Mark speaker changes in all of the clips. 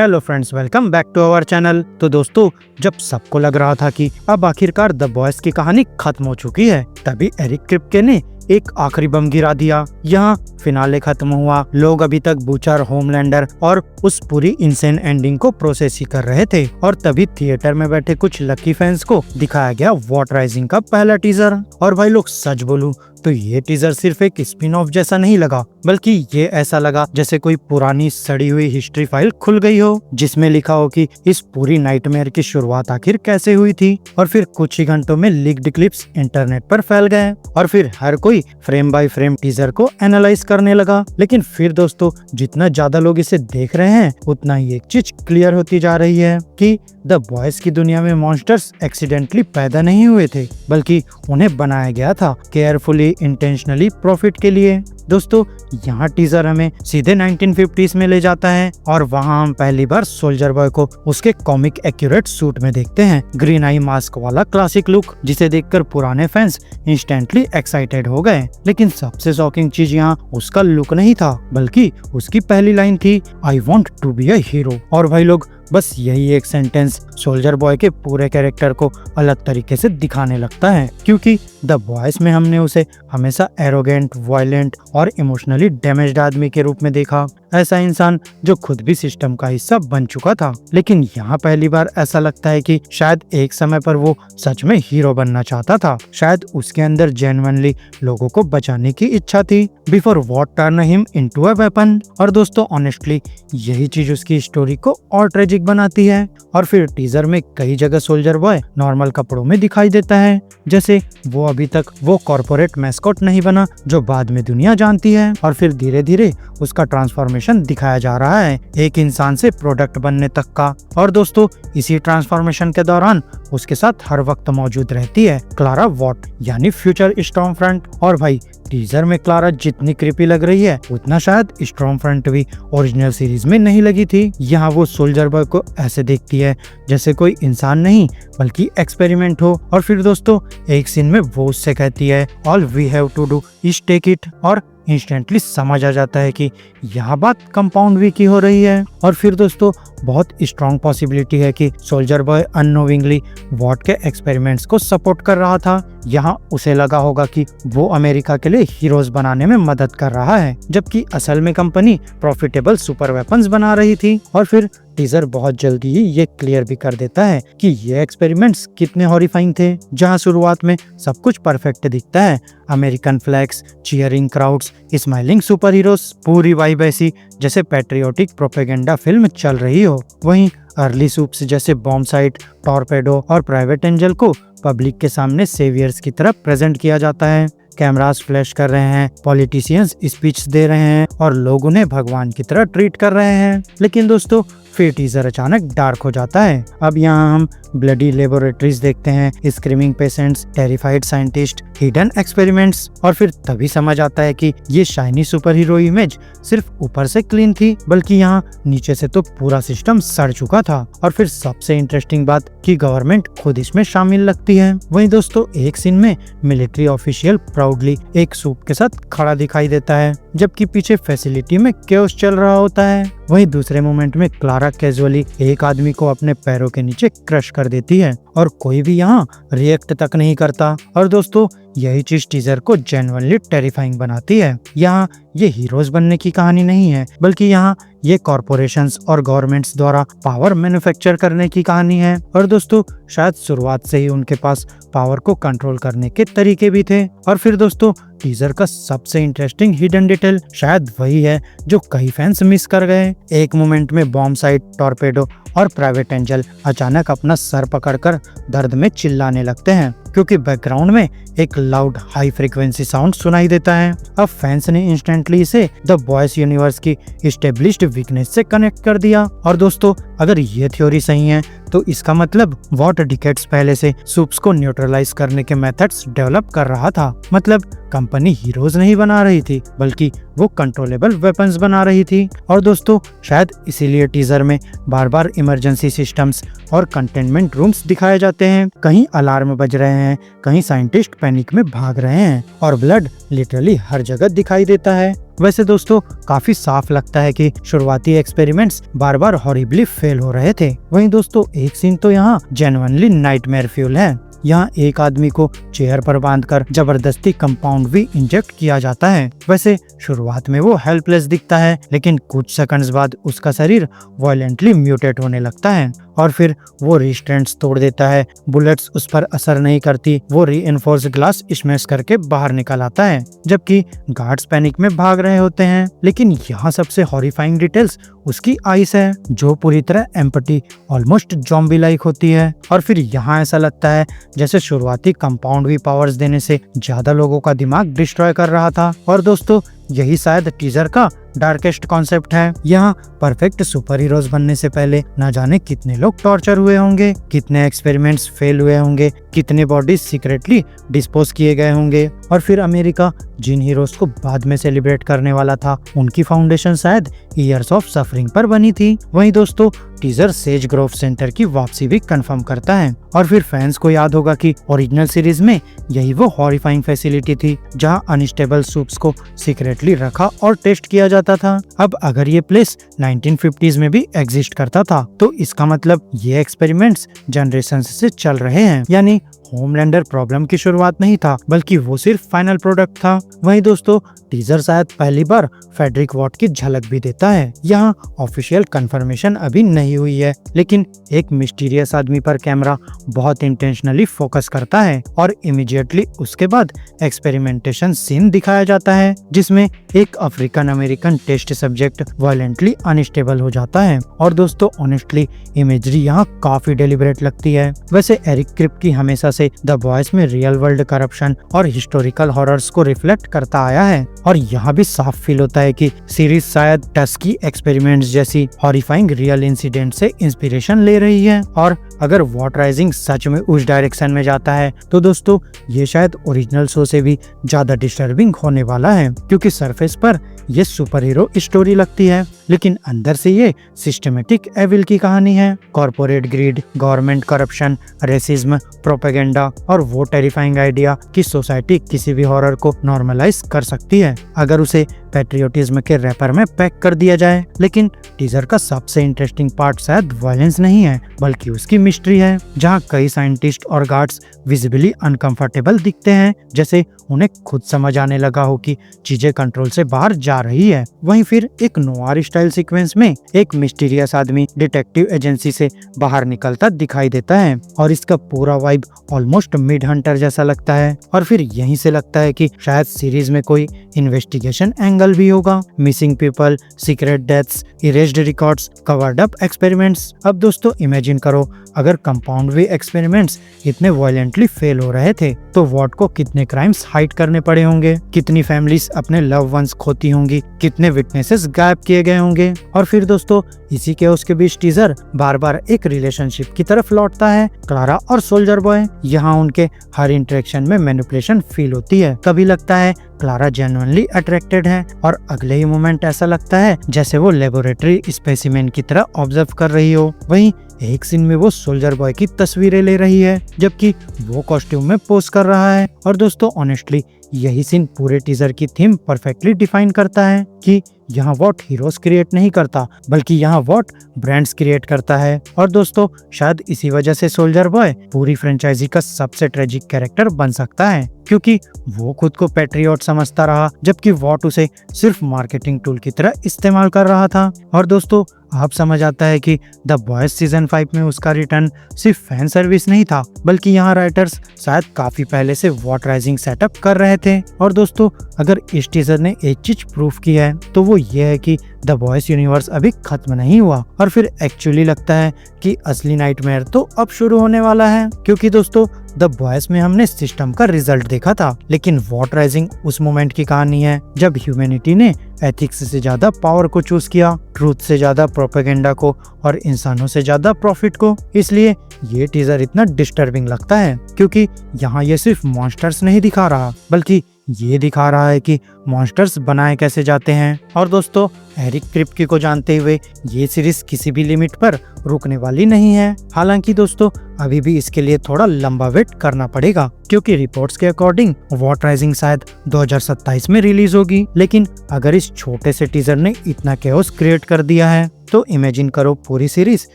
Speaker 1: Hello friends, welcome back to our channel. तो दोस्तों, जब सबको लग रहा था कि अब आखिरकार द बॉयज की कहानी खत्म हो चुकी है, तभी एरिक क्रिप्के ने एक आखिरी बम गिरा दिया। यहाँ फिनाले खत्म हुआ। लोग अभी तक बूचर, होमलैंडर और उस पूरी इंसेन एंडिंग को प्रोसेस ही कर रहे थे, और तभी थिएटर में बैठे कुछ लकी फैंस को दिखाया गया वॉट राइजिंग का पहला टीजर। और भाई लोग, सच बोलूं तो ये टीजर सिर्फ एक स्पिन ऑफ जैसा नहीं लगा, बल्कि ये ऐसा लगा जैसे कोई पुरानी सड़ी हुई हिस्ट्री फाइल खुल गई हो, जिसमें लिखा हो कि इस पूरी नाइटमेयर की शुरुआत आखिर कैसे हुई थी। और फिर कुछ ही घंटों में लीक्ड क्लिप्स इंटरनेट पर फैल गए और फिर हर कोई फ्रेम बाय फ्रेम टीजर को एनालाइज करने लगा। लेकिन फिर दोस्तों, जितना ज्यादा लोग इसे देख रहे हैं, उतना ही एक चीज क्लियर होती जा रही है कि द बॉयज की दुनिया में मॉन्स्टर्स एक्सीडेंटली पैदा नहीं हुए थे, बल्कि उन्हें बनाया गया था केयरफुली, इंटेंशनली, प्रॉफिट के लिए। दोस्तों, यहाँ टीजर हमें सीधे 1950s में ले जाता है और वहाँ हम पहली बार सोल्जर बॉय को उसके कॉमिक एक्यूरेट सूट में देखते हैं। ग्रीन आई मास्क वाला क्लासिक लुक, जिसे देखकर पुराने फैंस इंस्टेंटली एक्साइटेड हो गए। लेकिन सबसे शॉकिंग चीज यहाँ उसका लुक नहीं था, बल्कि उसकी पहली लाइन थी, I want to be a hero. और भाई लोग, बस यही एक सेंटेंस सोल्जर बॉय के पूरे कैरेक्टर को अलग तरीके से दिखाने लगता है, क्योंकि द बॉयज में हमने उसे हमेशा एरोगेंट, वायलेंट और इमोशनली डैमेज्ड आदमी के रूप में देखा। ऐसा इंसान जो खुद भी सिस्टम का हिस्सा बन चुका था। लेकिन यहाँ पहली बार ऐसा लगता है कि शायद एक समय पर वो सच में हीरो बनना चाहता था। शायद उसके अंदर जेन्युइनली लोगों को बचाने की इच्छा थी, before what turn him into a weapon. और दोस्तों, ऑनेस्टली यही चीज उसकी स्टोरी को और ट्रेजिक बनाती है। और फिर टीजर में कई जगह सोल्जर बॉय नॉर्मल कपड़ों में दिखाई देता है, जैसे वो अभी तक वो कॉर्पोरेट मैस्कॉट नहीं बना जो बाद में दुनिया जानती है। और फिर धीरे धीरे उसका ट्रांसफॉर्मेशन दिखाया जा रहा है, एक इंसान से प्रोडक्ट बनने तक का। और दोस्तों, इसी ट्रांसफॉर्मेशन के दौरान उसके साथ हर वक्त मौजूद रहती है क्लारा वॉट, यानी फ्यूचर स्टॉर्म फ्रंट। और भाई, टीजर में क्लारा जितनी क्रीपी लग रही है, उतना शायद स्टॉर्म फ्रंट भी ओरिजिनल सीरीज में नहीं लगी थी। यहाँ वो सोल्जर बॉय को ऐसे देखती है जैसे कोई इंसान नहीं, बल्कि एक्सपेरिमेंट हो। और फिर दोस्तों, एक सीन में वो उससे कहती है, all we have to do is take it. और इंस्टेंटली समझ आ जाता है कि यहाँ बात कंपाउंड वी की हो रही है। और फिर दोस्तों, बहुत स्ट्रॉन्ग पॉसिबिलिटी है कि सोल्जर बॉय अननोविंगली वॉट के एक्सपेरिमेंट्स को सपोर्ट कर रहा था। यहाँ उसे लगा होगा कि वो अमेरिका के लिए हीरोज बनाने में मदद कर रहा है, जबकि असल में कंपनी प्रॉफिटेबल सुपर वेपन्स बना रही थी। और फिर टीजर बहुत जल्दी ही ये क्लियर भी कर देता है कि ये एक्सपेरिमेंट्स कितने हॉरिफाइंग थे। जहाँ शुरुआत में सब कुछ परफेक्ट दिखता है, American flags, cheering crowds, smiling super heroes, पूरी वाइब ऐसी जैसे पैट्रियोटिक प्रोपेगेंडा फिल्म चल रही हो। वहीं अर्ली सूप्स जैसे बॉम्ब साइट, टॉर्पेडो और प्राइवेट एंजल को पब्लिक के सामने सेवियर्स की तरह प्रेजेंट किया जाता है। कैमरास फ्लैश कर रहे हैं, पॉलिटिशियंस स्पीच दे रहे हैं और लोग उन्हें भगवान की तरह ट्रीट कर रहे हैं। लेकिन दोस्तों, फिर टीजर अचानक डार्क हो जाता है। अब यहाँ हम ब्लडी लेबोरेटरीज देखते हैं, screaming patients, terrified scientist, hidden experiments. और फिर तभी समझ आता है कि ये शाइनी सुपर हीरो इमेज सिर्फ ऊपर से क्लीन थी, बल्कि यहाँ नीचे से तो पूरा सिस्टम सड़ चुका था। और फिर सबसे इंटरेस्टिंग बात कि गवर्नमेंट खुद इसमें शामिल लगती है। वहीं दोस्तों, एक सीन में मिलिट्री ऑफिशियल प्राउडली एक सूप के साथ खड़ा दिखाई देता है, जबकि पीछे फैसिलिटी में केओस चल रहा होता है। वहीं दूसरे मोमेंट में क्लारा कैजुअली एक आदमी को अपने पैरों के नीचे क्रश कर देती है और कोई भी यहाँ रिएक्ट तक नहीं करता। और दोस्तों, यही चीज टीजर को जेन्युइनली टेरिफाइंग बनाती है। यहाँ ये हीरोज बनने की कहानी नहीं है, बल्कि यहाँ ये कॉर्पोरेशंस और गवर्नमेंट्स द्वारा पावर मैन्युफैक्चर करने की कहानी है। और दोस्तों, शायद शुरुआत से ही उनके पास पावर को कंट्रोल करने के तरीके भी थे। और फिर दोस्तों, टीजर का सबसे इंटरेस्टिंग हिडन डिटेल शायद वही है जो कई फैंस मिस कर गए। एक मोमेंट में बॉम्ब साइट, टॉर्पेडो और प्राइवेट एंजल अचानक अपना सर पकड़कर दर्द में चिल्लाने लगते हैं, क्योंकि बैकग्राउंड में एक लाउड हाई फ्रीक्वेंसी साउंड सुनाई देता है। अब फैंस ने इंस्टेंटली इसे द बॉयज यूनिवर्स की एस्टेब्लिश्ड वीकनेस से कनेक्ट कर दिया। और दोस्तों, अगर ये थ्योरी सही है, तो इसका मतलब वॉट डिकेड्स पहले से सूप्स को न्यूट्रलाइज करने के मेथड्स डेवलप कर रहा था। मतलब कंपनी हीरोज नहीं बना रही थी, बल्कि वो कंट्रोलेबल वेपन्स बना रही थी। और दोस्तों, शायद इसीलिए टीजर में बार बार इमरजेंसी सिस्टम्स और कंटेनमेंट रूम्स दिखाए जाते हैं। कहीं अलार्म बज रहे हैं, कहीं साइंटिस्ट पैनिक में भाग रहे हैं और ब्लड लिटरली हर जगह दिखाई देता है। वैसे दोस्तों काफी साफ लगता है कि शुरुआती एक्सपेरिमेंट्स बार बार हॉरिबली फेल हो रहे थे। वहीं दोस्तों एक सीन तो यहाँ जेन्युइनली नाइटमेयर फ्यूल है। यहाँ एक आदमी को चेयर पर बांधकर जबरदस्ती कंपाउंड भी इंजेक्ट किया जाता है। वैसे शुरुआत में वो हेल्पलेस दिखता है, लेकिन कुछ सेकंड्स बाद उसका शरीर वायलेंटली म्यूटेट होने लगता है और फिर वो रिस्ट्रेंट्स तोड़ देता है। बुलेट्स उस पर असर नहीं करती, वो रीइंफोर्स ग्लास स्मैश करके बाहर निकल आता है, जबकि गार्ड्स पैनिक में भाग रहे होते हैं। लेकिन यहाँ सबसे हॉरिफाइंग डिटेल्स उसकी आइस है, जो पूरी तरह एम्पटी, ऑलमोस्ट जॉम्बी लाइक होती है। और फिर यहाँ ऐसा लगता है जैसे शुरुआती कंपाउंड भी पावर्स देने से ज्यादा लोगों का दिमाग डिस्ट्रॉय कर रहा था। और दोस्तों यही शायद टीजर का डार्केस्ट कॉन्सेप्ट है। यहाँ परफेक्ट सुपर हीरोज बनने से पहले न जाने कितने लोग टॉर्चर हुए होंगे, कितने एक्सपेरिमेंट्स फेल हुए होंगे, कितने बॉडीज सीक्रेटली डिस्पोज किए गए होंगे। और फिर अमेरिका जिन हीरोज को बाद में सेलिब्रेट करने वाला था, उनकी फाउंडेशन शायद ईयर्स ऑफ सफरिंग पर बनी थी। वहीं दोस्तों टीजर सेज ग्रोव सेंटर की वापसी भी कंफर्म करता है। और फिर फैंस को याद होगा कि ओरिजिनल सीरीज में यही वो हॉरिफाइंग फैसिलिटी थी जहां अनस्टेबल सूप्स को सीक्रेटली रखा और टेस्ट किया जाता था। अब अगर ये प्लेस 1950s में भी एग्जिस्ट करता था, तो इसका मतलब ये एक्सपेरिमेंट्स जनरेशन से चल रहे हैं। यानी होमलैंडर प्रॉब्लम की शुरुआत नहीं था, बल्कि वो सिर्फ फाइनल प्रोडक्ट था। वहीं दोस्तों टीजर शायद पहली बार फेडरिक वॉट की झलक भी देता है। यहाँ ऑफिशियल कंफर्मेशन अभी नहीं हुई है, लेकिन एक मिस्टीरियस आदमी पर कैमरा बहुत इंटेंशनली फोकस करता है और इमीडिएटली उसके बाद एक्सपेरिमेंटेशन सीन दिखाया जाता है, जिसमें एक African American test subject violently unstable हो जाता है। और दोस्तों ऑनेस्टली इमेजरी यहाँ काफी डेलिब्रेट लगती है। वैसे एरिक क्रिप्के हमेशा से द बॉयज में रियल वर्ल्ड करप्शन और हिस्टोरिकल हॉरर्स को रिफ्लेक्ट करता आया है, और यहाँ भी साफ फील होता है कि सीरीज शायद टस्की एक्सपेरिमेंट्स जैसी हॉरिफाइंग रियल इंसिडेंट से इंस्पिरेशन ले रही है। और अगर वॉट राइजिंग सच में उस डायरेक्शन में जाता है, तो दोस्तों ये शायद ओरिजिनल शो से भी ज्यादा डिस्टर्बिंग होने वाला है, क्योंकि सरफेस पर ये सुपर हीरो स्टोरी लगती है, लेकिन अंदर से ये सिस्टमेटिक एविल की कहानी है। Corporate greed, government corruption, racism, propaganda और वो टेरिफाइंग आइडिया कि सोसाइटी किसी भी हॉरर को नॉर्मलाइज कर सकती है अगर उसे पैट्रियोटिज्म के रैपर में पैक कर दिया जाए। लेकिन टीजर का सबसे इंटरेस्टिंग पार्ट शायद वायलेंस नहीं है, बल्कि उसकी मिस्ट्री है, जहाँ कई साइंटिस्ट और गार्ड्स विजिबली अनकंफर्टेबल दिखते हैं, जैसे उन्हें खुद समझ आने लगा हो कि चीजें कंट्रोल से बाहर जा रही है। वहीं फिर एक नोवार स्टाइल सीक्वेंस में एक मिस्टीरियस आदमी डिटेक्टिव एजेंसी से बाहर निकलता दिखाई देता है, और इसका पूरा वाइब ऑलमोस्ट मिड हंटर जैसा लगता है। और फिर यहीं से लगता है कि शायद सीरीज में कोई इन्वेस्टिगेशन एंगल भी होगा। Missing people, secret deaths, erased records, covered up experiments. अब दोस्तों इमेजिन करो अगर कंपाउंड वे एक्सपेरिमेंट्स इतने वायलेंटली फेल हो रहे थे, तो वॉट को कितने क्राइम्स हाइड करने पड़े होंगे, कितनी फैमिलीज अपने लव वंस खोती होंगी, कितने विटनेसेस गायब किए गए होंगे। और फिर दोस्तों इसी के उसके बीच टीजर बार बार एक रिलेशनशिप की तरफ लौटता है, क्लारा और सोल्जर बॉय। यहाँ उनके हर इंटरेक्शन में मैनिपुलेशन फील होती है। कभी लगता है क्लारा जेन्युइनली अट्रैक्टेड है, और अगले ही मोमेंट ऐसा लगता है जैसे वो लेबोरेटरी स्पेसिमेन की तरह ऑब्जर्व कर रही हो। वहीं एक सीन में वो सोल्जर बॉय की तस्वीरें ले रही है, जबकि वो कॉस्ट्यूम में पोज कर रहा है। और दोस्तों ऑनेस्टली यही सीन पूरे टीजर की थीम परफेक्टली डिफाइन करता है कि यहाँ वॉट हीरोज क्रिएट नहीं करता, बल्कि यहाँ वॉट ब्रांड्स क्रिएट करता है। और दोस्तों शायद इसी वजह से सोल्जर बॉय पूरी फ्रेंचाइजी का सबसे ट्रेजिक कैरेक्टर बन सकता है, क्योंकि वो खुद को पैट्रियट समझता रहा, जबकि वॉट उसे सिर्फ मार्केटिंग टूल की तरह इस्तेमाल कर रहा था। और दोस्तों अब समझ आता है कि द बॉयज सीजन 5 में उसका रिटर्न सिर्फ फैन सर्विस नहीं था, बल्कि यहाँ राइटर्स शायद काफी पहले से वॉट राइजिंग सेटअप कर रहे थे। और दोस्तों अगर इस टीजर ने एक चीज प्रूफ की है, तो वो ये है कि द बॉयज यूनिवर्स अभी खत्म नहीं हुआ। और फिर एक्चुअली लगता है कि असली नाइटमेयर तो अब शुरू होने वाला है, क्योंकि दोस्तों द बॉयज में हमने सिस्टम का रिजल्ट देखा था, लेकिन वॉट राइजिंग उस मोमेंट की कहानी है जब ह्यूमैनिटी ने एथिक्स से ज्यादा पावर को चूज किया, ट्रूथ से ज्यादा प्रोपेगेंडा को, और इंसानों से ज्यादा प्रॉफिट को। इसलिए ये टीजर इतना डिस्टर्बिंग लगता है, क्योंकि यहाँ ये सिर्फ मॉन्स्टर्स नहीं दिखा रहा, बल्कि ये दिखा रहा है कि मॉन्स्टर्स बनाए कैसे जाते हैं। और दोस्तों, एरिक क्रिप्के को जानते हुए ये सीरीज किसी भी लिमिट पर रुकने वाली नहीं है। हालांकि दोस्तों, अभी भी इसके लिए थोड़ा लंबा वेट करना पड़ेगा, क्योंकि रिपोर्ट्स के अकॉर्डिंग वॉट राइजिंग शायद 2027 में रिलीज होगी। लेकिन अगर इस छोटे से टीजर ने इतना कैओस क्रिएट कर दिया है, तो इमेजिन करो पूरी सीरीज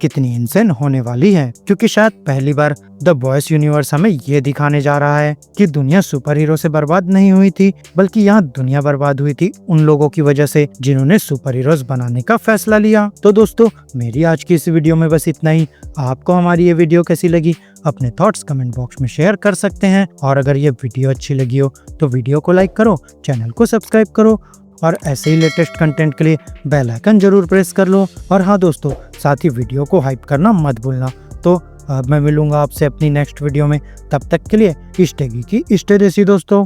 Speaker 1: कितनी इंसेन होने वाली है। क्योंकि शायद पहली बार द बॉयज यूनिवर्स हमें ये दिखाने जा रहा है कि दुनिया सुपर हीरो से बर्बाद नहीं हुई थी, बल्कि यहाँ दुनिया बर्बाद हुई थी उन लोगों की वजह से जिन्होंने सुपर हीरोज बनाने का फैसला लिया। तो दोस्तों, मेरी आज की इस वीडियो में बस इतना ही। आपको हमारी ये वीडियो कैसी लगी, अपने थॉट्स कमेंट बॉक्स में शेयर कर सकते हैं। और अगर ये वीडियो अच्छी लगी हो तो वीडियो को लाइक करो, चैनल को सब्सक्राइब करो और ऐसे ही लेटेस्ट कंटेंट के लिए बेल आइकन जरूर प्रेस कर लो। और हाँ दोस्तों, साथ ही वीडियो को हाइप करना मत भूलना। तो अब मैं मिलूंगा आपसे अपनी नेक्स्ट वीडियो में। तब तक के लिए स्टे गीकी, स्टे देसी दोस्तों।